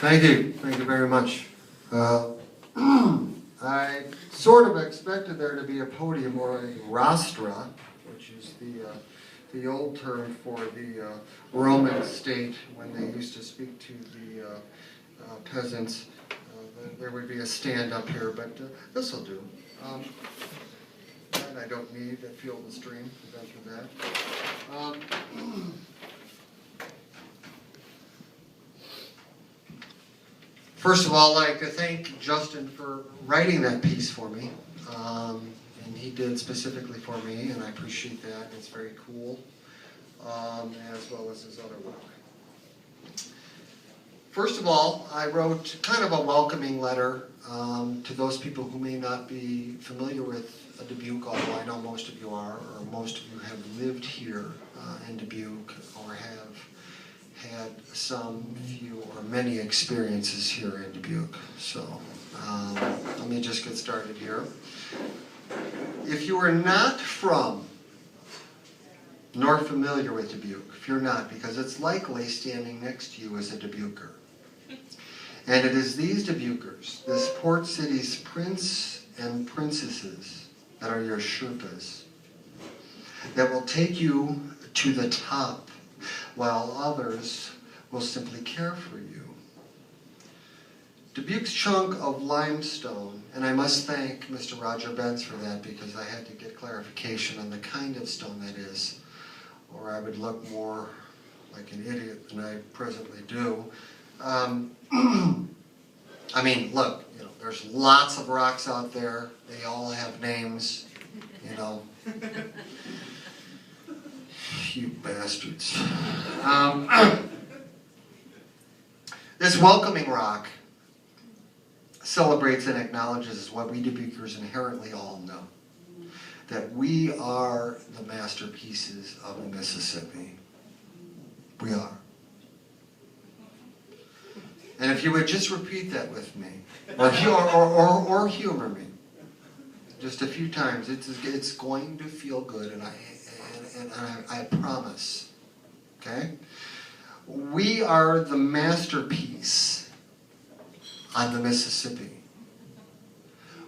Thank you. Thank you very much. I sort of expected there to be a podium or a rostra, which is the old term for the Roman state when they used to speak to the peasants. There would be a stand up here, but this will do. And I don't need to feel the stream. We've been through that. First of all, I'd like to thank Justin for writing that piece for me. And he did specifically for me, and I appreciate that. It's very cool, as well as his other work. First of all, I wrote kind of a welcoming letter to those people who may not be familiar with Dubuque, although I know most of you are, or most of you have lived here in Dubuque, or have had some, few, or many experiences here in Dubuque. So let me just get started here. If you are not from nor familiar with Dubuque, if you're not, because it's likely standing next to you is a Dubuquer. And it is these Dubuquers, this port city's prince and princesses, that are your Sherpas, that will take you to the top, while others will simply care for you. Dubuque's chunk of limestone, and I must thank Mr. Roger Benz for that because I had to get clarification on the kind of stone that is, or I would look more like an idiot than I presently do. I mean, look, you know, there's lots of rocks out there. They all have names, you know. You bastards. This welcoming rock celebrates and acknowledges what we Dubuquers inherently all know, that we are the masterpieces of the Mississippi. We are. And if you would just repeat that with me, or humor me, just a few times, it's going to feel good, and I promise. Okay? We are the masterpiece on the Mississippi.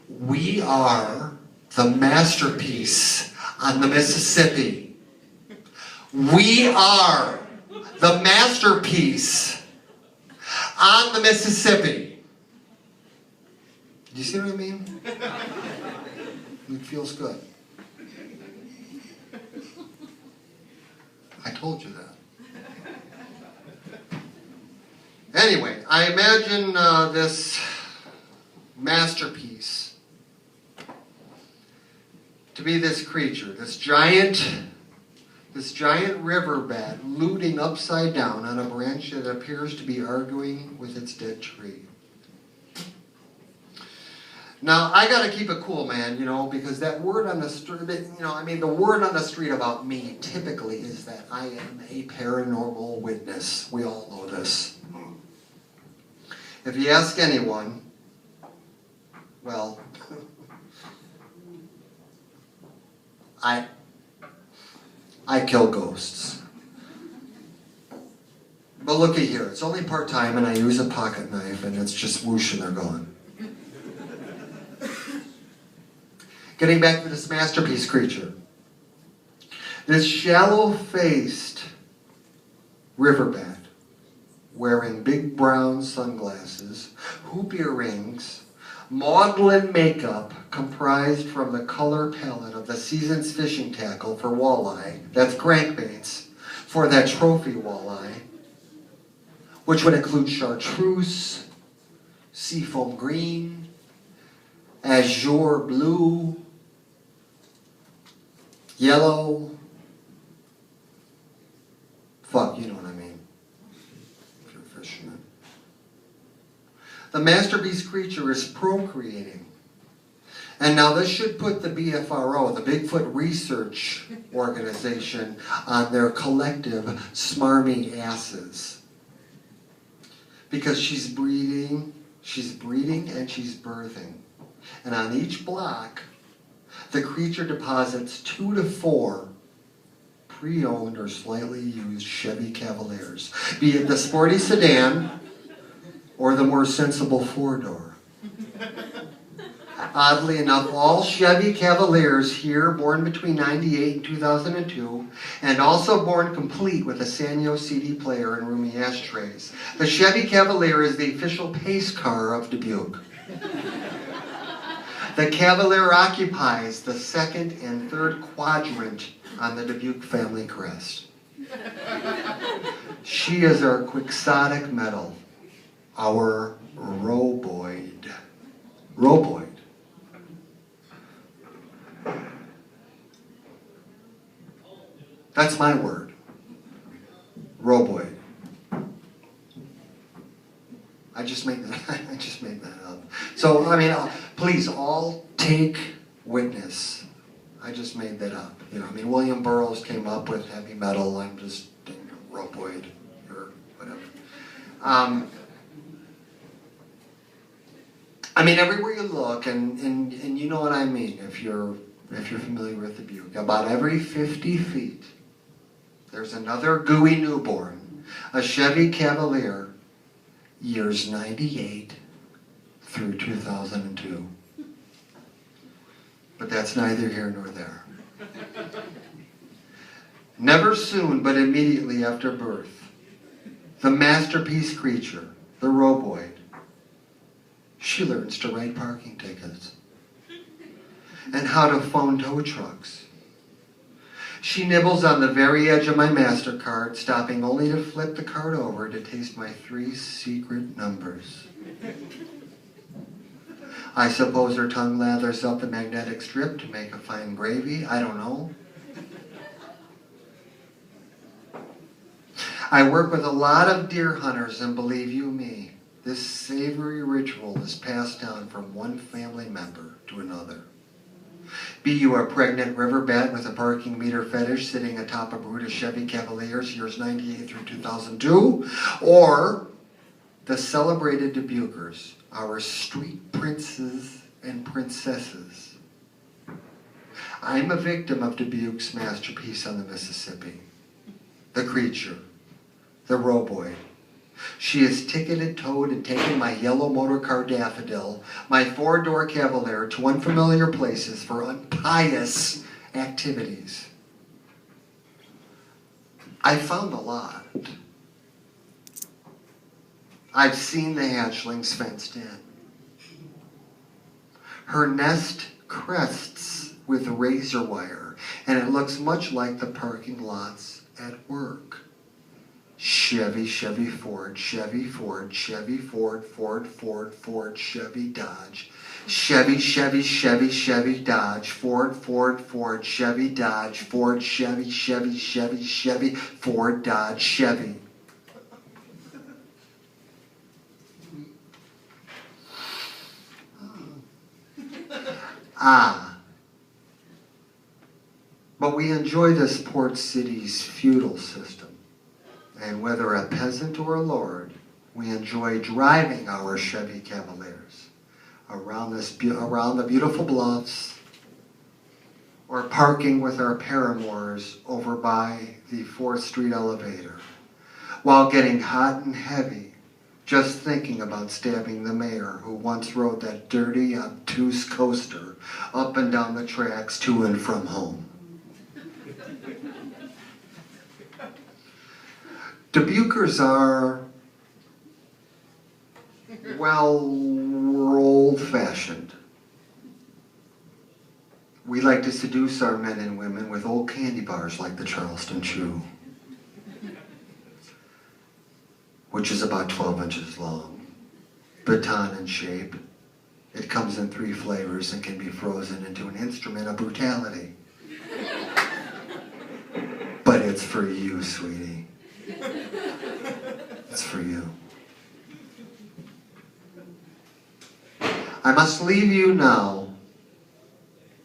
We are the masterpiece on the Mississippi. We are the masterpiece on the Mississippi. Do you see what I mean? It feels good. I told you that. Anyway, I imagine this masterpiece to be this creature, this giant riverbed looting upside down on a branch that appears to be arguing with its dead tree. Now, I gotta keep it cool, man, you know, because that word on the street, you know, I mean, the word on the street about me typically is that I am a paranormal witness. We all know this. If you ask anyone, well, I kill ghosts. But looky here, it's only part-time and I use a pocket knife and it's just whoosh and they're gone. Getting back to this masterpiece creature. This shallow-faced riverbed, wearing big brown sunglasses, hoop earrings, maudlin makeup comprised from the color palette of the season's fishing tackle for walleye, that's crankbaits, for that trophy walleye, which would include chartreuse, seafoam green, azure blue, yellow, fuck, you know what I mean, if you're a fisherman. The masterpiece creature is procreating. And now this should put the BFRO, the Bigfoot Research Organization, on their collective smarmy asses. Because she's breeding, and she's birthing. And on each block, the creature deposits 2 to 4 pre-owned or slightly used Chevy Cavaliers. Be it the sporty sedan, or the more sensible four-door. Oddly enough, all Chevy Cavaliers here, born between 98 and 2002, and also born complete with a Sanyo CD player and roomy ashtrays. The Chevy Cavalier is the official pace car of Dubuque. The Cavalier occupies the second and third quadrant on the Dubuque family crest. She is our quixotic medal, our roboid. Roboid. That's my word. Roboid. I just made that up. So, I mean, please all take witness. I just made that up. You know, I mean, William Burroughs came up with heavy metal. I'm just roboid or whatever. I mean, everywhere you look, and you know what I mean if you're familiar with Dubuque, about every 50 feet, there's another gooey newborn, a Chevy Cavalier, years 98 through 2002. But that's neither here nor there. Never soon, but immediately after birth, the masterpiece creature, the roboid, she learns to write parking tickets and how to phone tow trucks. She nibbles on the very edge of my MasterCard, stopping only to flip the card over to taste my 3 secret numbers. I suppose her tongue lathers up the magnetic strip to make a fine gravy. I don't know. I work with a lot of deer hunters, and believe you me, this savory ritual is passed down from one family member to another. Be you a pregnant river bat with a parking meter fetish sitting atop a brood of Chevy Cavaliers years 98 through 2002, or the celebrated Dubuquers, our street princes and princesses. I'm a victim of Dubuque's masterpiece on the Mississippi, the creature, the roboid. She has ticketed, towed, and taken my yellow motor car Daffodil, my 4-door Cavalier, to unfamiliar places for impious activities. I found a lot. I've seen the hatchlings fenced in. Her nest crests with razor wire, and it looks much like the parking lots at work. Chevy, Chevy, Ford, Chevy, Ford, Chevy, Ford, Ford, Ford, Ford, Chevy, Dodge. Chevy, Chevy, Chevy, Chevy, Dodge, Ford, Ford, Ford, Chevy, Dodge, Ford, Chevy, Chevy, Chevy, Chevy, Ford, Dodge, Chevy. But we enjoy this port city's feudal system. And whether a peasant or a lord, we enjoy driving our Chevy Cavaliers around the beautiful bluffs, or parking with our paramours over by the 4th Street elevator, while getting hot and heavy, just thinking about stabbing the mayor who once rode that dirty, obtuse coaster up and down the tracks to and from home. Dubuquers are, well, we're old-fashioned. We like to seduce our men and women with old candy bars like the Charleston Chew, which is about 12 inches long, baton in shape. It comes in 3 flavors and can be frozen into an instrument of brutality. But it's for you, sweetie. It's for you. I must leave you now,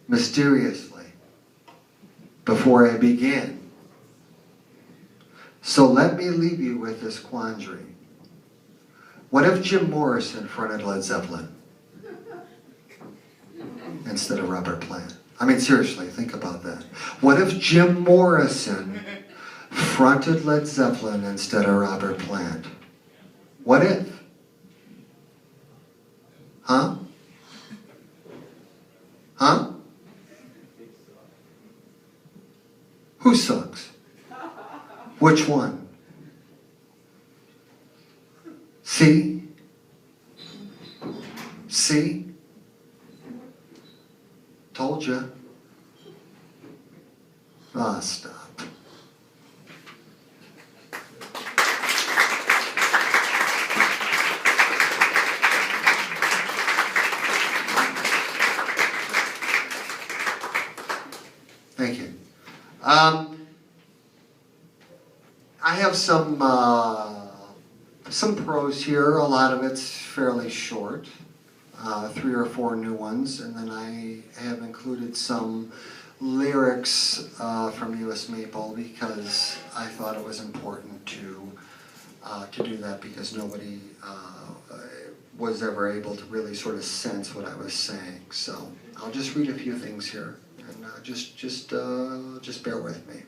mysteriously, before I begin. So let me leave you with this quandary. What if Jim Morrison fronted Led Zeppelin instead of Robert Plant? I mean, seriously, think about that. What if Jim Morrison fronted Led Zeppelin instead of Robert Plant? What if? Huh? Huh? Who sucks? Which one? See? See? Told you. Ah, stop. Thank you. I have some prose here. A lot of it's fairly short, 3 or 4 new ones, and then I have included some lyrics from U.S. Maple because I thought it was important to do that because nobody was ever able to really sort of sense what I was saying. So I'll just read a few things here, and just bear with me.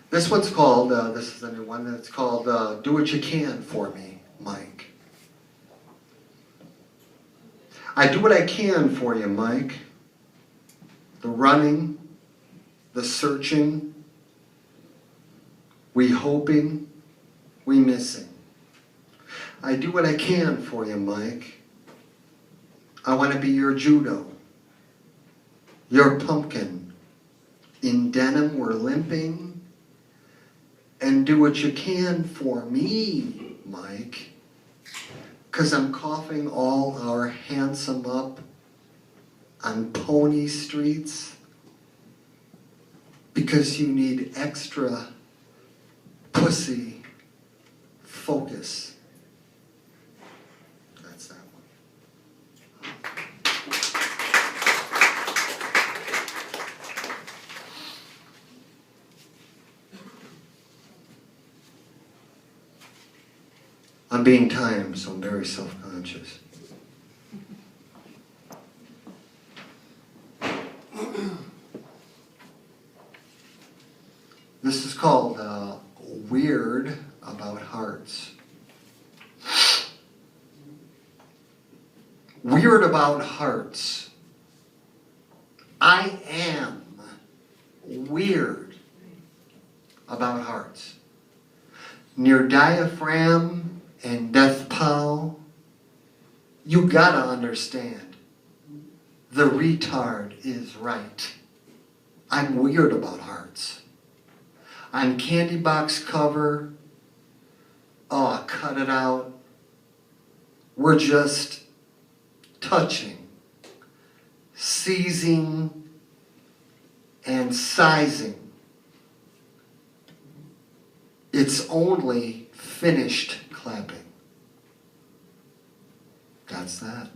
This one's called, this is the new one, it's called Do What You Can For Me, Mike. I do what I can for you, Mike. The running, the searching, we hoping, we missing. I do what I can for you, Mike. I want to be your judo, your pumpkin. In denim we're limping. And do what you can for me, Mike. 'Cause I'm coughing all our handsome up on pony streets. Because you need extra pussy focus. That's that one. I'm being timed, so I'm very self-conscious. This is called Weird About Hearts. Weird about hearts. I am weird about hearts. Near diaphragm and death pow, you gotta understand, the retard is right. I'm weird about hearts. On candy box cover, oh, cut it out. We're just touching, seizing, and sizing. It's only finished clapping. That's that.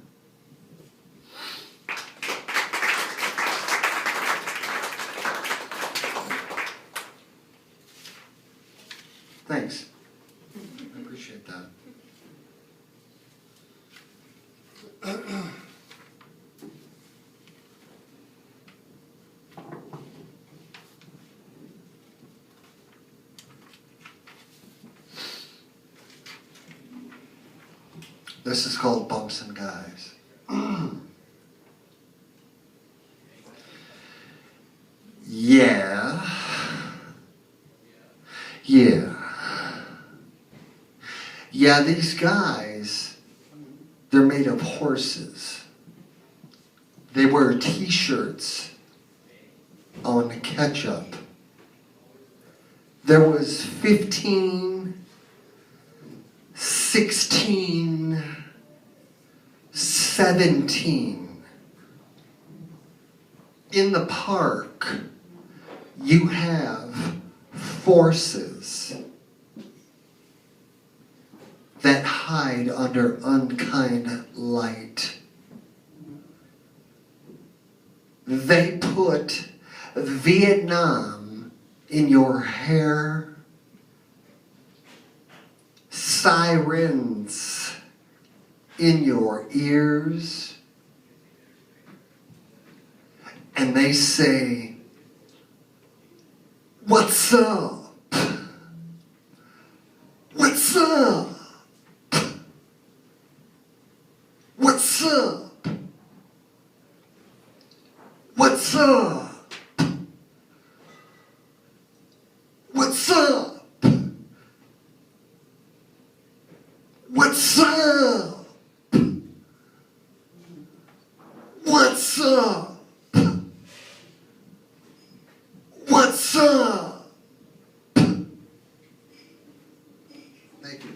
Thanks. I appreciate that. This is called Bumps and Guys. Yeah. Yeah, these guys, they're made of horses. They wear t-shirts on ketchup. There was 15, 16, 17. In the park, you have forces that hide under unkind light. They put Vietnam in your hair, sirens in your ears, and they say, "What's up? What's up?" What's up? What's up? What's up? What's up? What's up? Thank you.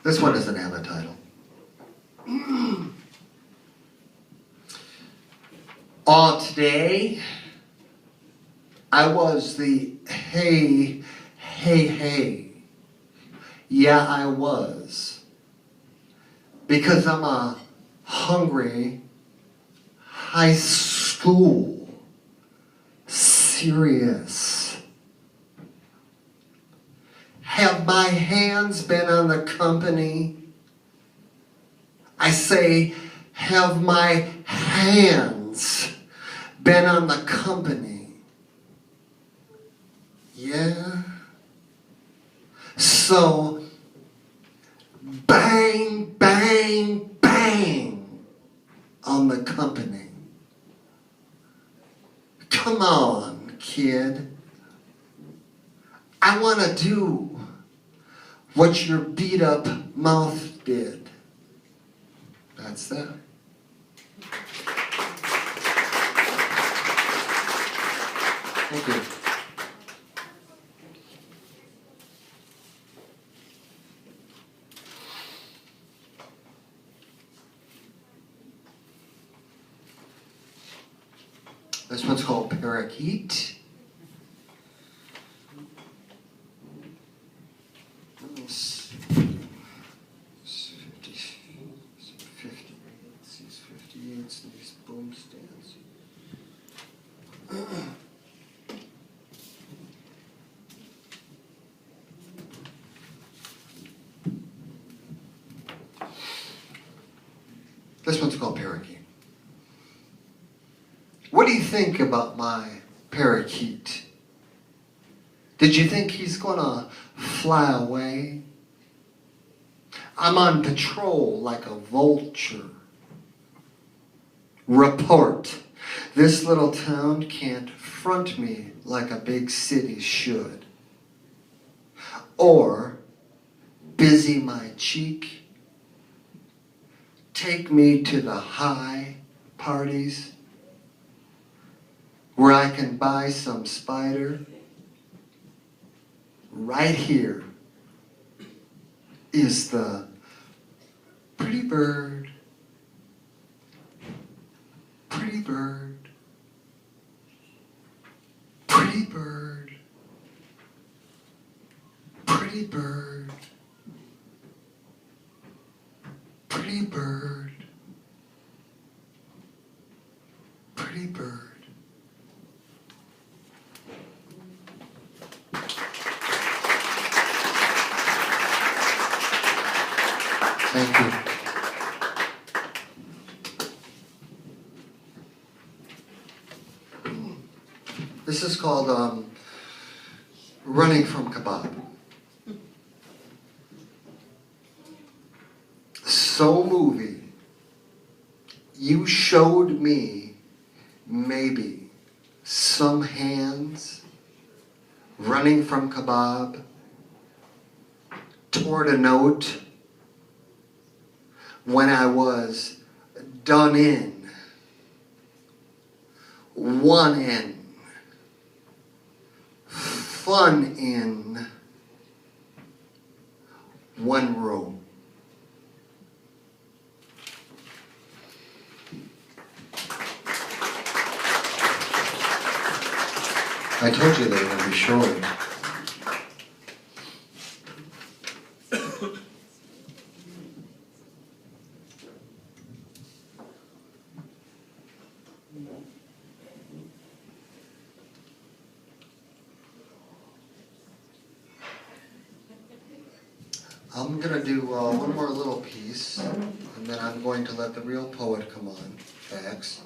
This one doesn't have a title. Today, I was the hey. Yeah, I was. Because I'm a hungry, high school, serious. Have my hands been on the company? I say, have my hands been on the company? Yeah. So, bang, bang, bang on the company. Come on, kid. I want to do what your beat up mouth did. That's that. Thank you. This one's called Parakeet. It's 58, these 58s, these boom stands. This one's called Parakeet. What do you think about my parakeet? Did you think he's gonna fly away? I'm on patrol like a vulture. Report. This little town can't front me like a big city should. Or busy my cheek. Take me to the high parties where I can buy some spider. Right here is the pretty bird, pretty bird, pretty bird, pretty bird, pretty bird, pretty bird. Thank you. This is called Running from Kebab. So movie, you showed me maybe some hands running from kebab toward a note when I was done in, one in, fun in, one row. I told you they were going to be short. I'm going to do one more little piece, and then I'm going to let the real poet come on. Facts.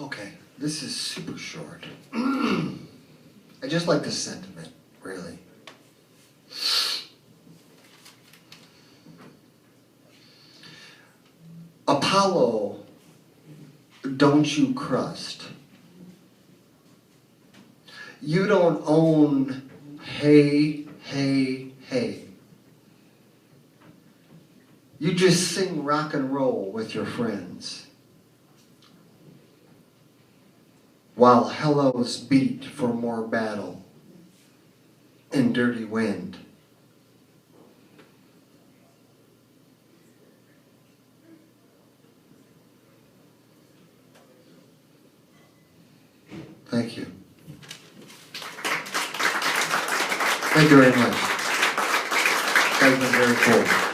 Okay, this is super short. I just like the sentiment, really. Apollo, don't you crust. You don't own hey, hey, hey. You just sing rock and roll with your friends. While hellos beat for more battle in dirty wind. Thank you. Thank you very much. That's been very cool.